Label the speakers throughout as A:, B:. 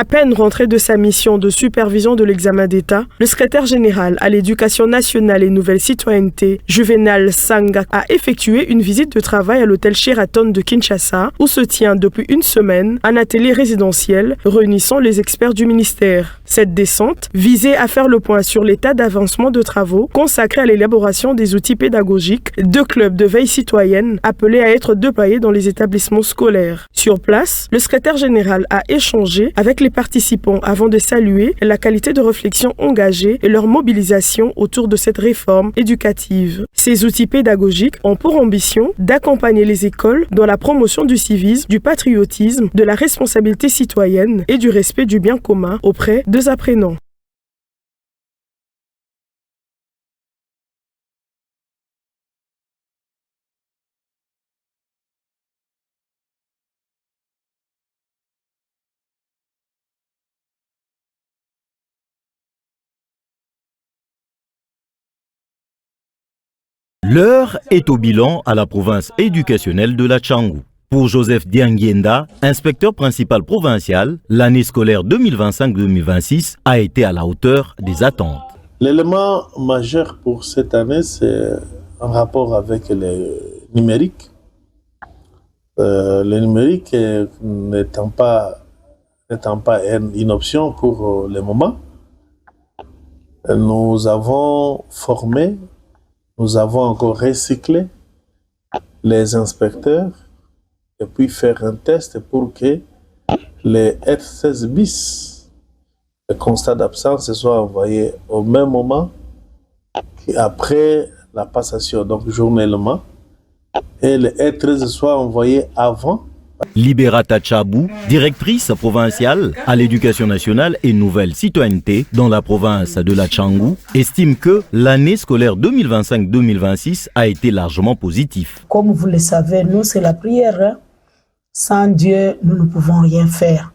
A: À peine rentré de sa mission de supervision de l'examen d'État, le secrétaire général à l'Éducation nationale et nouvelle citoyenneté, Juvenal Sanga, a effectué une visite de travail à l'hôtel Sheraton de Kinshasa, où se tient depuis une semaine un atelier résidentiel réunissant les experts du ministère. Cette descente visait à faire le point sur l'état d'avancement de travaux consacrés à l'élaboration des outils pédagogiques de clubs de veille citoyenne appelés à être déployés dans les établissements scolaires. Sur place, le secrétaire général a échangé avec les participants avant de saluer la qualité de réflexion engagée et leur mobilisation autour de cette réforme éducative. Ces outils pédagogiques ont pour ambition d'accompagner les écoles dans la promotion du civisme, du patriotisme, de la responsabilité citoyenne et du respect du bien commun auprès des apprenants.
B: L'heure est au bilan à la province éducationnelle de la Tchangou. Pour Joseph Dianguienda, inspecteur principal provincial, l'année scolaire 2025-2026 a été à la hauteur des attentes.
C: L'élément majeur pour cette année, c'est en rapport avec le numérique. Le numérique n'étant pas une option pour le moment, nous avons formé, nous avons encore recyclé les inspecteurs et puis faire un test pour que les F16 bis, le constat d'absence, soit envoyé au même moment qu'après la passation, donc journellement, et les F13 soient envoyés avant.
B: Liberata Tchabou, directrice provinciale à l'éducation nationale et nouvelle citoyenneté dans la province de la Tchangou, estime que l'année scolaire 2025-2026 a été largement positive.
D: Comme vous le savez, nous, c'est la prière. Sans Dieu, nous ne pouvons rien faire.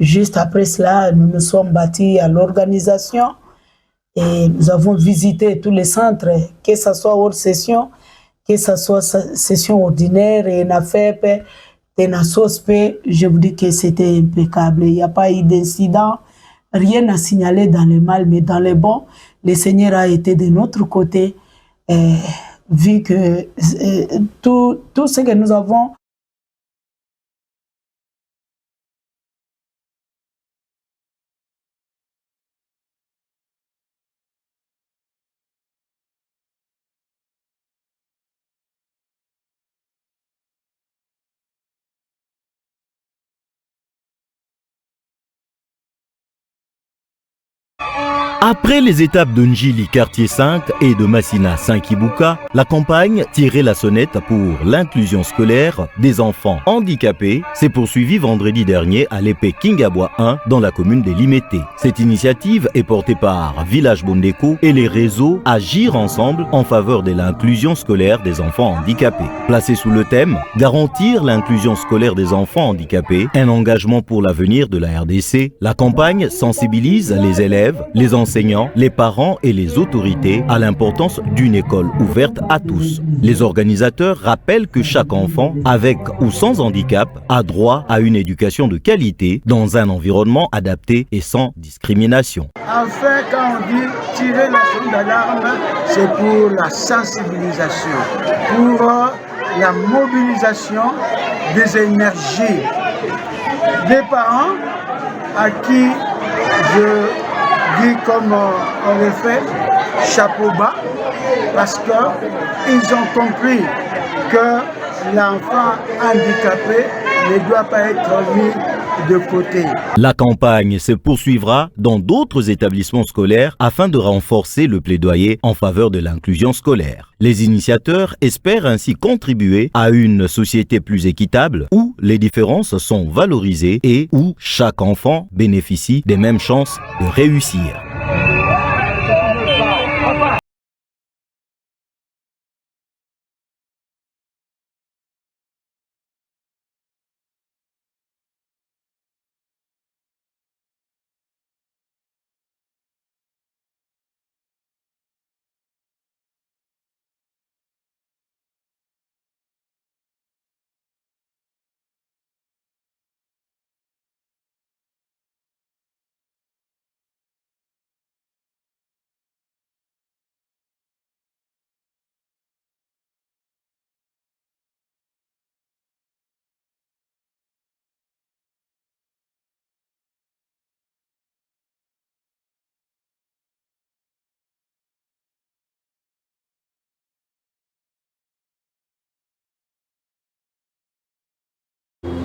D: Juste après cela, nous nous sommes bâtis à l'organisation et nous avons visité tous les centres, que ce soit hors session, que ce soit session ordinaire et NAFEP, TENASOSP, je vous dis que c'était impeccable. Il n'y a pas eu d'incident, rien à signaler dans le mal, mais dans le bon, le Seigneur a été de notre côté, vu que tout ce que nous avons
B: Après les étapes de Njili quartier 5 et de Massina Saint-Kibuka, la campagne tirer la sonnette pour l'inclusion scolaire des enfants handicapés s'est poursuivie vendredi dernier à l'épée Kingabwa 1 dans la commune des Limété. Cette initiative est portée par Village Bondeko et les réseaux Agir ensemble en faveur de l'inclusion scolaire des enfants handicapés. Placé sous le thème Garantir l'inclusion scolaire des enfants handicapés, un engagement pour l'avenir de la RDC, la campagne sensibilise les élèves, les enseignants, les parents et les autorités à l'importance d'une école ouverte à tous. Les organisateurs rappellent que chaque enfant, avec ou sans handicap, a droit à une éducation de qualité dans un environnement adapté et sans discrimination.
E: Enfin, quand on dit tirer la sonnette d'alarme, c'est pour la sensibilisation, pour la mobilisation des énergies des parents à qui je dit comme on le fait, chapeau bas, parce qu'ils ont compris que l'enfant handicapé ne doit pas être mis de côté.
B: La campagne se poursuivra dans d'autres établissements scolaires afin de renforcer le plaidoyer en faveur de l'inclusion scolaire. Les initiateurs espèrent ainsi contribuer à une société plus équitable où les différences sont valorisées et où chaque enfant bénéficie des mêmes chances de réussir.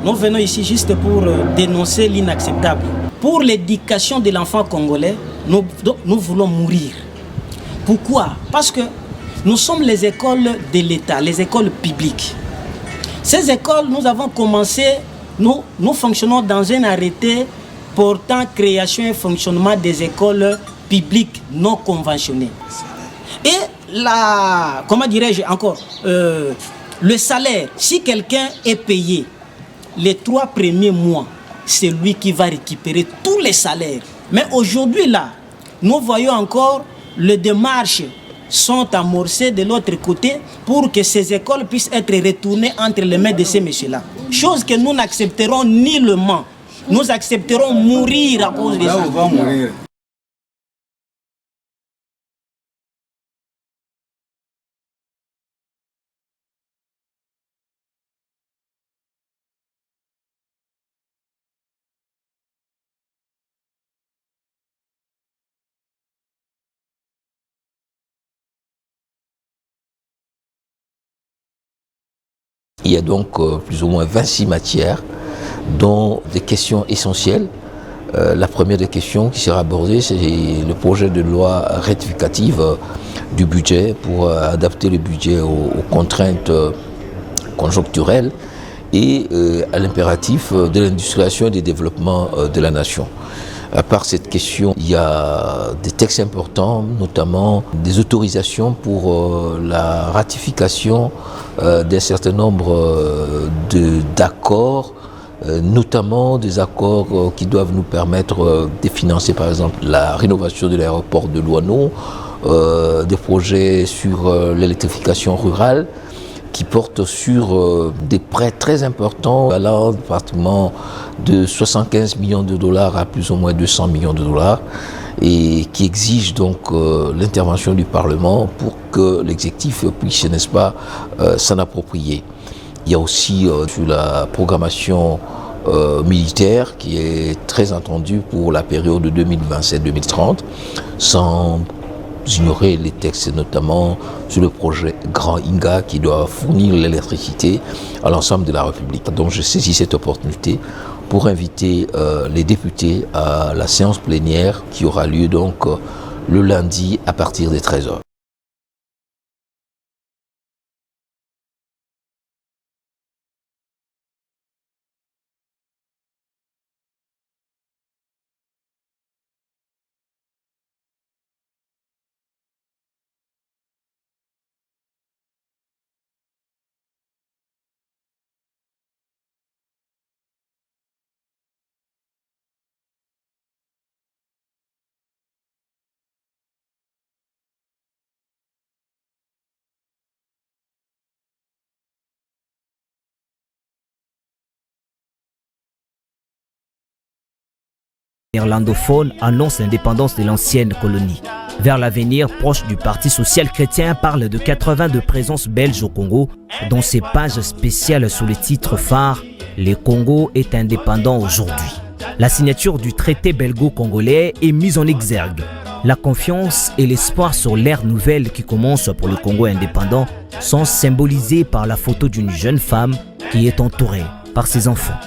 F: nous venons ici juste pour dénoncer l'inacceptable. Pour l'éducation de l'enfant congolais, nous voulons mourir. Pourquoi? Parce que nous sommes les écoles de l'État, les écoles publiques. Ces écoles, nous avons commencé, nous fonctionnons dans un arrêté portant création et fonctionnement des écoles publiques non conventionnées. Et comment dirais-je encore, le salaire, si quelqu'un est payé les 3 premiers mois, c'est lui qui va récupérer tous les salaires. Mais aujourd'hui là, nous voyons encore les démarches sont amorcées de l'autre côté pour que ces écoles puissent être retournées entre les mains de ces messieurs-là. Chose que nous n'accepterons nullement. Nous accepterons mourir à cause de ça.
G: Il y a donc plus ou moins 26 matières, dont des questions essentielles. La première des questions qui sera abordée, c'est le projet de loi rectificative du budget pour adapter le budget aux contraintes conjoncturelles et à l'impératif de l'industrialisation et du développement de la nation. À part cette question, il y a des textes importants, notamment des autorisations pour la ratification d'un certain nombre d'accords, notamment des accords qui doivent nous permettre de financer par exemple la rénovation de l'aéroport de Louano, des projets sur l'électrification rurale, qui portent sur des prêts très importants, allant pratiquement de 75 millions de dollars à plus ou moins 200 millions de dollars, et qui exigent donc l'intervention du Parlement pour que l'exécutif puisse, n'est-ce pas, s'en approprier. Il y a aussi sur la programmation militaire qui est très attendue pour la période de 2027-2030, sans ignorer les textes, notamment sur le projet Grand Inga qui doit fournir l'électricité à l'ensemble de la République. Donc je saisis cette opportunité pour inviter les députés à la séance plénière qui aura lieu donc le lundi à partir des 13h.
H: Irlandophone annonce l'indépendance de l'ancienne colonie. Vers l'avenir, proche du Parti social-chrétien parle de 82 présences belges au Congo, dont ses pages spéciales sous les titres phares « Le Congo est indépendant aujourd'hui ». La signature du traité belgo-congolais est mise en exergue. La confiance et l'espoir sur l'ère nouvelle qui commence pour le Congo indépendant sont symbolisés par la photo d'une jeune femme qui est entourée par ses enfants.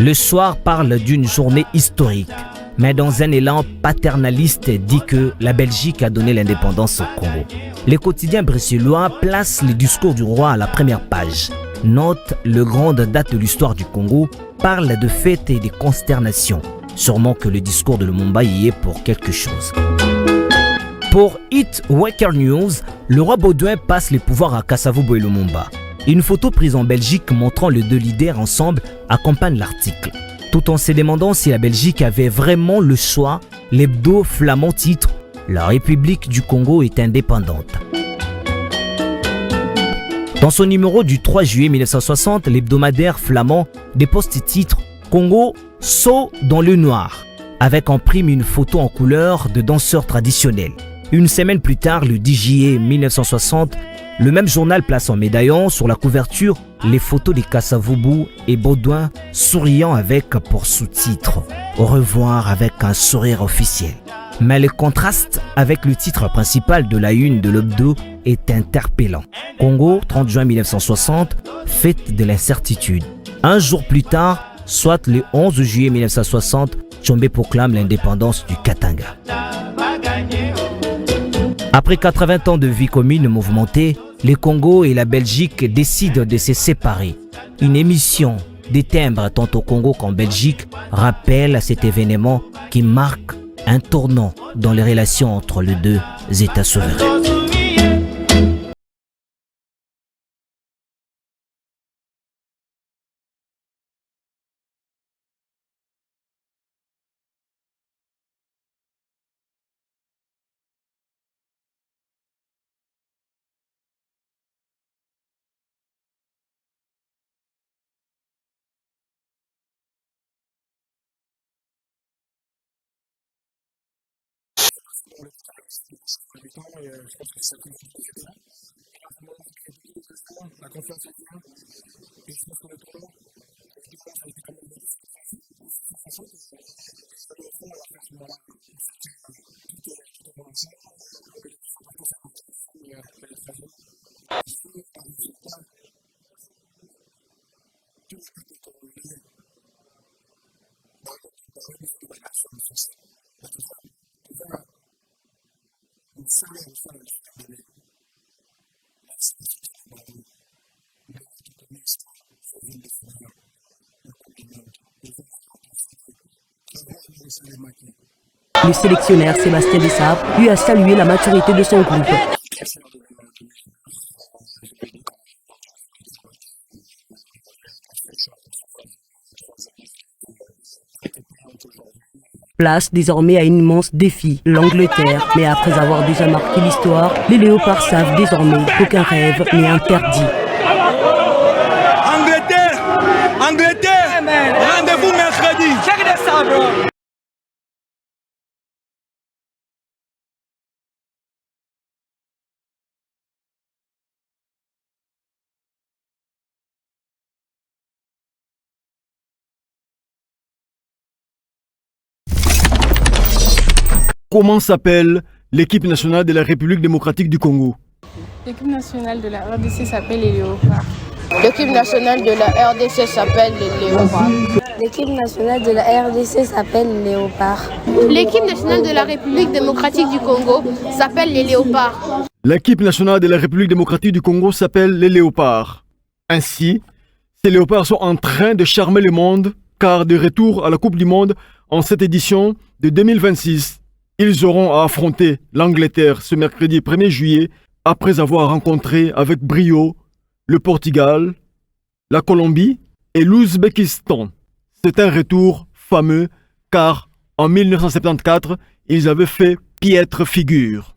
H: Le soir parle d'une journée historique, mais dans un élan paternaliste dit que la Belgique a donné l'indépendance au Congo. Les quotidiens bruxellois placent le discours du roi à la première page. Note, le grande date de l'histoire du Congo parle de fêtes et de consternations. Sûrement que le discours de Lumumba y est pour quelque chose. Pour Hit Waker News, le roi Baudouin passe les pouvoirs à Kasavubu et Lumumba. Une photo prise en Belgique montrant les deux leaders ensemble accompagne l'article. Tout en se demandant si la Belgique avait vraiment le choix, l'hebdo flamand titre « La République du Congo est indépendante ». Dans son numéro du 3 juillet 1960, l'hebdomadaire flamand dépose ce titre « Congo, saut dans le noir » avec en prime une photo en couleur de danseurs traditionnels. Une semaine plus tard, le 10 juillet 1960, le même journal place en médaillon sur la couverture les photos de Kasavubu et Baudouin souriant avec pour sous-titre « Au revoir avec un sourire officiel ». Mais le contraste avec le titre principal de la une de l'hebdo est interpellant. Congo, 30 juin 1960, fête de l'incertitude. Un jour plus tard, soit le 11 juillet 1960, Tshombe proclame l'indépendance du Katanga. Après 80 ans de vie commune mouvementée, le Congo et la Belgique décident de se séparer. Une émission des timbres tant au Congo qu'en Belgique rappelle cet événement qui marque un tournant dans les relations entre les deux États souverains.
I: Le sélectionneur Sébastien Desabre lui a salué la maturité de son groupe. Place désormais à un immense défi, l'Angleterre. Mais après avoir déjà marqué l'histoire, les léopards savent désormais qu'aucun rêve n'est interdit.
J: Angleterre, rendez-vous mercredi. Check this out, bro.
K: Comment s'appelle l'équipe nationale de la République démocratique du Congo?
L: L'équipe nationale de la RDC s'appelle les Léopards.
M: L'équipe nationale de la RDC s'appelle les Léopards.
N: L'équipe nationale de la RDC s'appelle les Léopards.
O: L'équipe nationale de la République démocratique du Congo s'appelle les Léopards.
K: L'équipe nationale de la République démocratique du Congo s'appelle les Léopards. Ainsi, ces Léopards sont en train de charmer le monde, car de retour à la Coupe du Monde en cette édition de 2026, ils auront à affronter l'Angleterre ce mercredi 1er juillet après avoir rencontré avec brio le Portugal, la Colombie et l'Ouzbékistan. C'est un retour fameux car en 1974, ils avaient fait piètre figure.